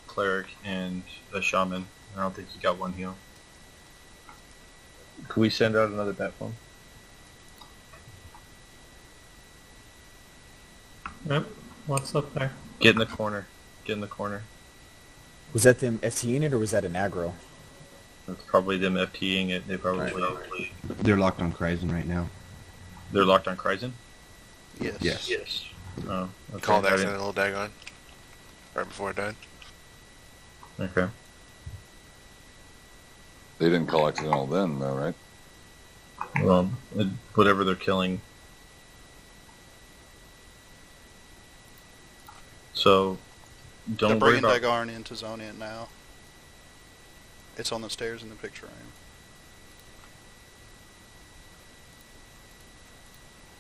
cleric and a shaman. I don't think he got one heal. Can we send out another bat phone? Yep. What's up there? Get in the corner. Get in the corner. Was that them FTing it or was that an aggro? That's probably them FTing it. They probably. Right. They're locked on Kryzen right now. They're locked on Kryzen? Yes. Oh, okay. Called accidental Dagarn. Right before it died. Okay. They didn't call accidental then, though, right? Well, whatever they're killing. So, don't They're worry bringing about... Dagarn into zone in now. It's on the stairs in the picture room.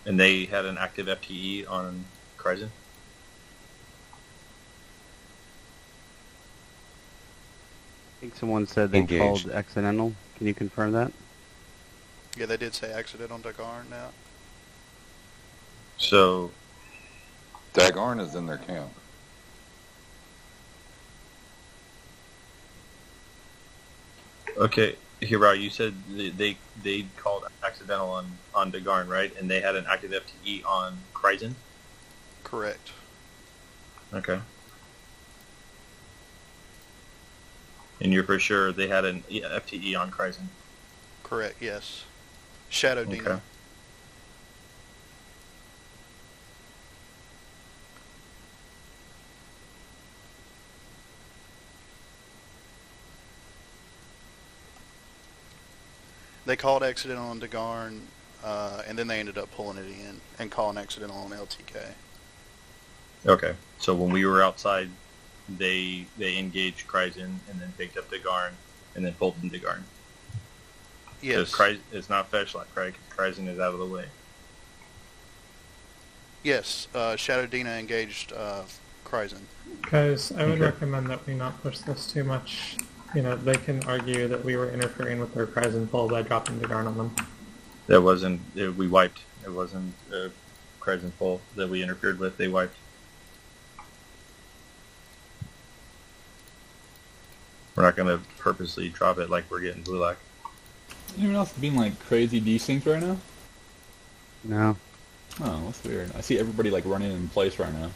And they had an active FTE on Kryzen? I think someone said they called accidental. Can you confirm that? Yeah, they did say accidental Dagarn now. So... Dagarn is in their camp. Okay, Hira, you said they called accidental on Dagarn, right? And they had an active FTE on Kryzen? Correct. Okay. And you're for sure they had an FTE on Kryzen? Correct, yes. Shadow Demon. Okay. They called accidental on Dagarn, and then they ended up pulling it in and calling accidental on LTK. Okay. So when we were outside, they engaged Kryzen and then picked up Dagarn and then pulled in Dagarn. Yes. It's not Fetchlight, right? Kryzen is out of the way. Yes, Shadow Dina engaged Kryzen. Guys, I would Okay. recommend that we not push this too much. You know, they can argue that we were interfering with their Kryzen pull by dropping Dagarn on them. That wasn't... we wiped. It wasn't Kryzen pull that we interfered with. They wiped. We're not going to purposely drop it like we're getting Bulak. Anyone else being like crazy desynced right now? No. Oh, that's weird. I see everybody like running in place right now.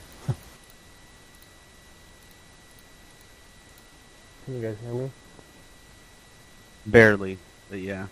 Can you guys hear me? Barely, but yeah.